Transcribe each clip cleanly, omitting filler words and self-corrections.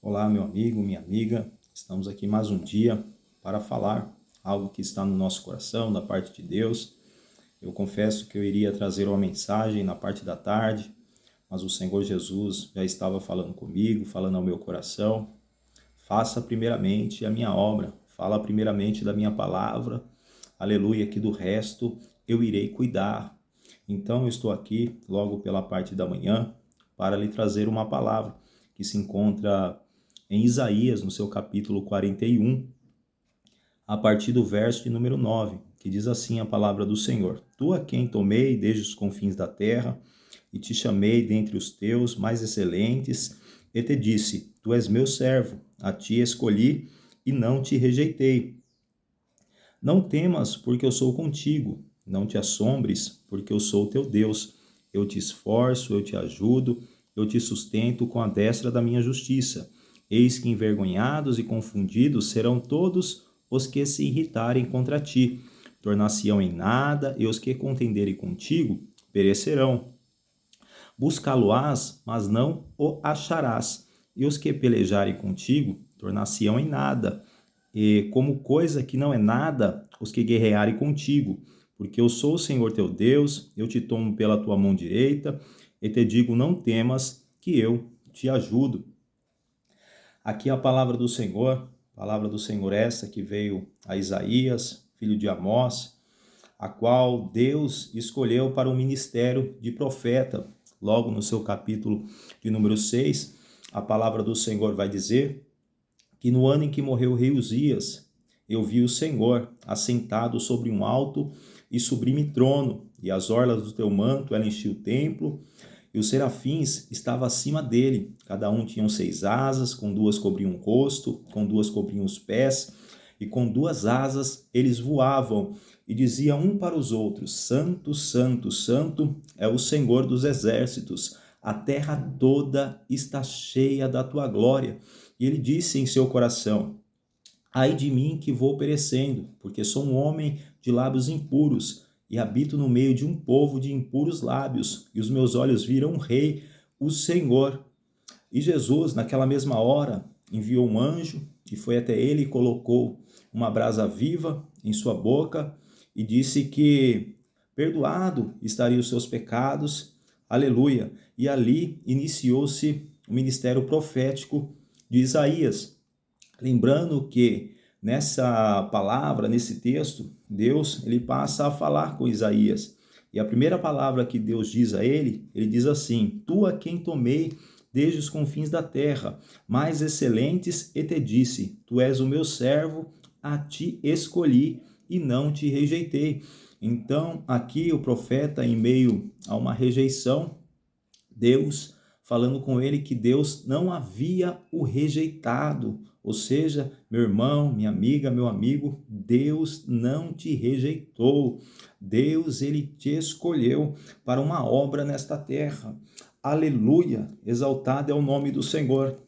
Olá, meu amigo, minha amiga. Estamos aqui mais um dia para falar algo que está no nosso coração, da parte de Deus. Eu confesso que eu iria trazer uma mensagem na parte da tarde, mas o Senhor Jesus já estava falando comigo, falando ao meu coração. Faça primeiramente a minha obra, fala primeiramente da minha palavra, aleluia, que do resto eu irei cuidar. Então eu estou aqui logo pela parte da manhã para lhe trazer uma palavra que se encontra em Isaías, no seu capítulo 41, a partir do verso de número 9, que diz assim a palavra do Senhor: Tu a quem tomei desde os confins da terra, e te chamei dentre os teus mais excelentes, e te disse: Tu és meu servo, a ti escolhi e não te rejeitei. Não temas, porque eu sou contigo, não te assombres, porque eu sou teu Deus. Eu te esforço, eu te ajudo, eu te sustento com a destra da minha justiça. Eis que envergonhados e confundidos serão todos os que se irritarem contra ti. Tornar-se-ão em nada, e os que contenderem contigo perecerão. Buscá-lo-ás, mas não o acharás. E os que pelejarem contigo tornar-se-ão em nada. E como coisa que não é nada, os que guerrearem contigo. Porque eu sou o Senhor teu Deus, eu te tomo pela tua mão direita, e te digo, não temas, que eu te ajudo. Aqui a palavra do Senhor essa que veio a Isaías, filho de Amós, a qual Deus escolheu para o ministério de profeta. Logo no seu capítulo de número 6, a palavra do Senhor vai dizer que no ano em que morreu o rei Uzias, eu vi o Senhor assentado sobre um alto e sublime trono, e as orlas do teu manto ela enchia o templo, e os serafins estavam acima dele, cada um tinha 6 asas, com 2 cobriam o rosto, com 2 cobriam os pés, e com 2 asas eles voavam, e diziam um para os outros: Santo, Santo, Santo é o Senhor dos exércitos, a terra toda está cheia da tua glória. E ele disse em seu coração: Ai de mim que vou perecendo, porque sou um homem de lábios impuros, e habito no meio de um povo de impuros lábios, e os meus olhos viram o Rei, o Senhor. E Jesus, naquela mesma hora, enviou um anjo, que foi até ele e colocou uma brasa viva em sua boca, e disse que perdoado estariam os seus pecados, aleluia. E ali iniciou-se o ministério profético de Isaías. Lembrando que nessa palavra, nesse texto, Deus ele passa a falar com Isaías. E a primeira palavra que Deus diz a ele diz assim: Tu a quem tomei desde os confins da terra, mais excelentes, e te disse: Tu és o meu servo, a ti escolhi e não te rejeitei. Então, aqui o profeta, em meio a uma rejeição, Deus falando com ele que Deus não havia o rejeitado. Ou seja, meu irmão, minha amiga, meu amigo, Deus não te rejeitou. Deus, ele te escolheu para uma obra nesta terra. Aleluia! Exaltado é o nome do Senhor.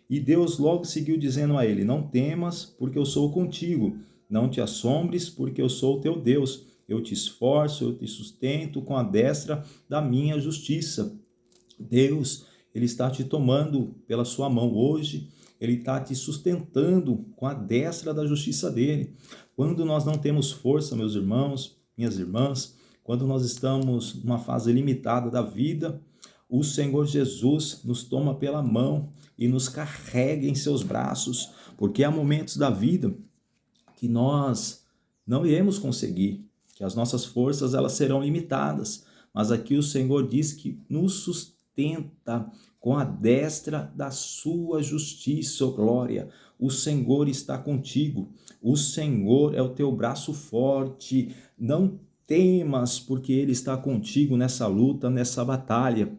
E Deus logo seguiu dizendo a ele: Não temas, porque eu sou contigo. Não te assombres, porque eu sou o teu Deus. Eu te esforço, eu te sustento com a destra da minha justiça. Deus, ele está te tomando pela sua mão hoje, ele está te sustentando com a destra da justiça dele. Quando nós não temos força, meus irmãos, minhas irmãs, quando nós estamos numa fase limitada da vida, o Senhor Jesus nos toma pela mão e nos carrega em seus braços, porque há momentos da vida que nós não iremos conseguir, que as nossas forças elas serão limitadas, mas aqui o Senhor diz que nos sustenta com a destra da sua justiça, oh glória. O Senhor está contigo, o Senhor é o teu braço forte, não temas, porque Ele está contigo nessa luta, nessa batalha.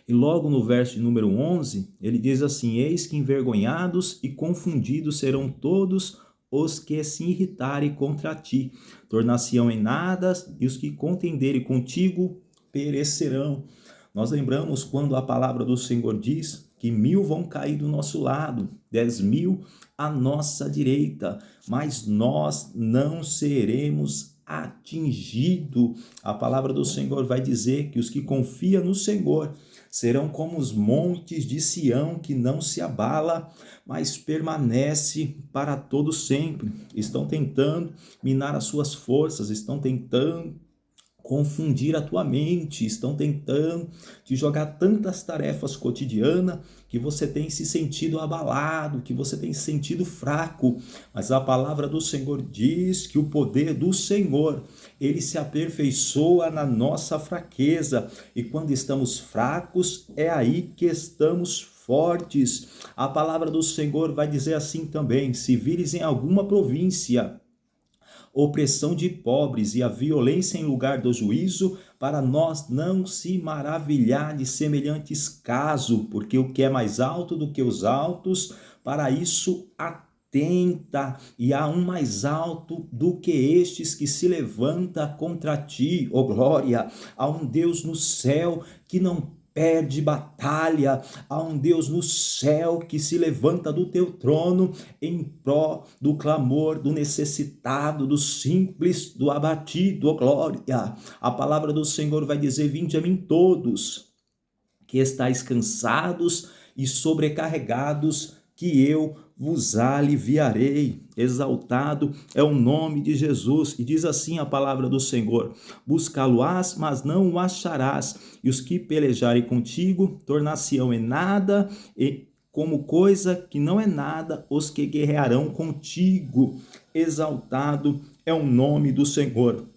E logo no verso de número 11, ele diz assim: Eis que envergonhados e confundidos serão todos os que se irritarem contra ti, tornar-se-ão em nada, e os que contenderem contigo perecerão. Nós lembramos quando a palavra do Senhor diz que 1000 vão cair do nosso lado, 10.000 à nossa direita, mas nós não seremos atingidos. A palavra do Senhor vai dizer que os que confiam no Senhor serão como os montes de Sião, que não se abala, mas permanece para todo sempre. Estão tentando minar as suas forças, estão tentando confundir a tua mente, estão tentando te jogar tantas tarefas cotidianas que você tem se sentido abalado, que você tem se sentido fraco, mas a palavra do Senhor diz que o poder do Senhor, ele se aperfeiçoa na nossa fraqueza, e quando estamos fracos, é aí que estamos fortes. A palavra do Senhor vai dizer assim também: se vires em alguma província opressão de pobres e a violência em lugar do juízo, para nós não se maravilhar de semelhantes casos, porque o que é mais alto do que os altos, para isso atenta, e há um mais alto do que estes que se levanta contra ti, ó glória. Há um Deus no céu que não perde batalha, há um Deus no céu que se levanta do teu trono em pró do clamor, do necessitado, do simples, do abatido, ó glória. A palavra do Senhor vai dizer: vinde a mim todos que estáis cansados e sobrecarregados, que eu vos aliviarei. Exaltado é o nome de Jesus. E diz assim a palavra do Senhor: buscá-lo-ás, mas não o acharás, e os que pelejarem contigo tornar-se-ão em nada, e como coisa que não é nada os que guerrearão contigo. Exaltado é o nome do Senhor.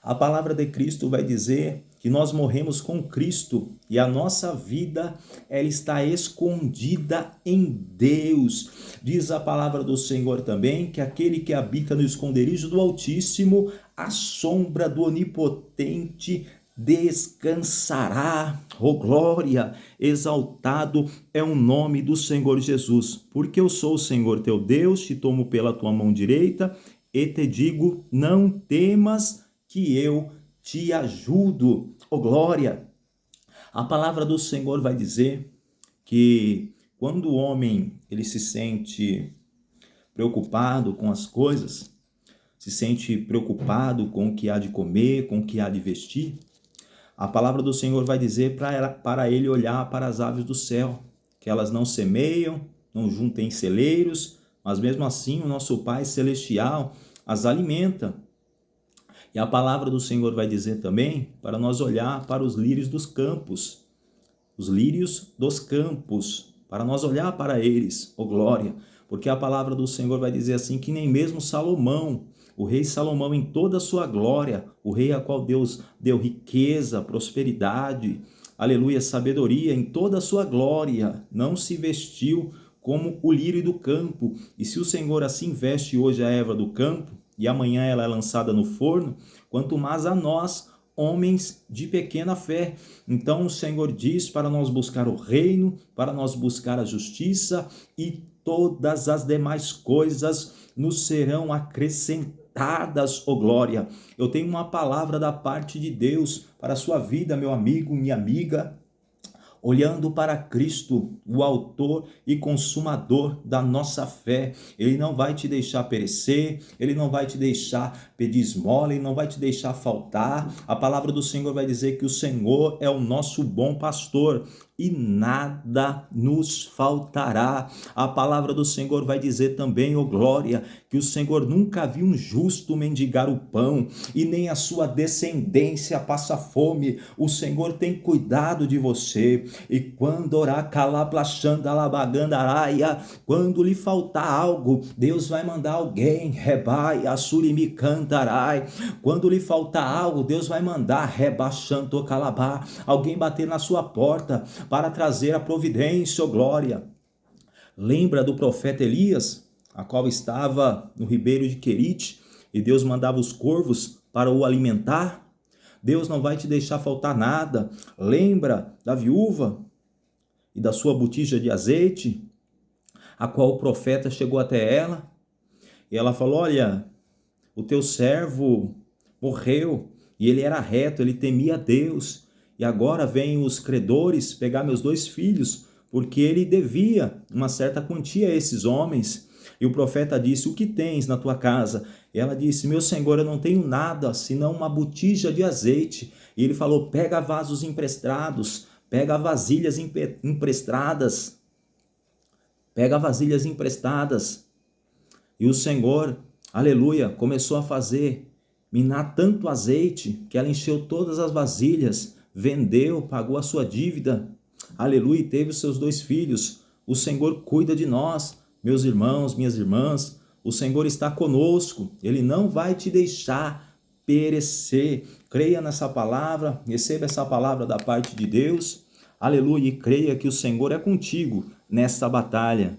A palavra de Cristo vai dizer que nós morremos com Cristo e a nossa vida, ela está escondida em Deus. Diz a palavra do Senhor também que aquele que habita no esconderijo do Altíssimo, à sombra do Onipotente descansará. Oh glória, exaltado é o nome do Senhor Jesus. Porque eu sou o Senhor teu Deus, te tomo pela tua mão direita e te digo: não temas, que eu te ajudo. Oh glória! A palavra do Senhor vai dizer que quando o homem ele se sente preocupado com as coisas, se sente preocupado com o que há de comer, com o que há de vestir, a palavra do Senhor vai dizer para ele olhar para as aves do céu, que elas não semeiam, não juntem celeiros, mas mesmo assim o nosso Pai Celestial as alimenta. E a palavra do Senhor vai dizer também para nós olhar para os lírios dos campos, os lírios dos campos, para nós olhar para eles, oh glória, porque a palavra do Senhor vai dizer assim que nem mesmo Salomão, o rei Salomão em toda a sua glória, o rei a qual Deus deu riqueza, prosperidade, aleluia, sabedoria, em toda a sua glória, não se vestiu como o lírio do campo. E se o Senhor assim veste hoje a erva do campo, e amanhã ela é lançada no forno, quanto mais a nós, homens de pequena fé. Então o Senhor diz para nós buscar o reino, para nós buscar a justiça, e todas as demais coisas nos serão acrescentadas, oh glória. Eu tenho uma palavra da parte de Deus para a sua vida, meu amigo, minha amiga. Olhando para Cristo, o autor e consumador da nossa fé. Ele não vai te deixar perecer, ele não vai te deixar pedir esmola, ele não vai te deixar faltar. A palavra do Senhor vai dizer que o Senhor é o nosso bom pastor e nada nos faltará. A palavra do Senhor vai dizer também, oh glória, que o Senhor nunca viu um justo mendigar o pão e nem a sua descendência passa fome. O Senhor tem cuidado de você. E quando orar calablaxandalabagandaraia, quando lhe faltar algo, Deus vai mandar alguém, rebai, assurimi cantarai. Quando lhe faltar algo, Deus vai mandar rebaixando calabá, alguém bater na sua porta para trazer a providência, oh glória. Lembra do profeta Elias, a qual estava no ribeiro de Querite, e Deus mandava os corvos para o alimentar? Deus não vai te deixar faltar nada. Lembra da viúva e da sua botija de azeite, a qual o profeta chegou até ela, e ela falou: olha, o teu servo morreu, e ele era reto, ele temia Deus, e agora vêm os credores pegar meus 2 filhos, porque ele devia uma certa quantia a esses homens. E o profeta disse: o que tens na tua casa? E ela disse: meu senhor, eu não tenho nada, senão uma botija de azeite. E ele falou: pega vasos emprestados, Pega vasilhas emprestadas. Pega vasilhas emprestadas. E o Senhor, aleluia, começou a fazer, minar tanto azeite, que ela encheu todas as vasilhas, vendeu, pagou a sua dívida, aleluia, e teve os seus 2 filhos. O Senhor cuida de nós, meus irmãos, minhas irmãs. O Senhor está conosco, Ele não vai te deixar perecer. Creia nessa palavra, receba essa palavra da parte de Deus, aleluia, e creia que o Senhor é contigo nessa batalha.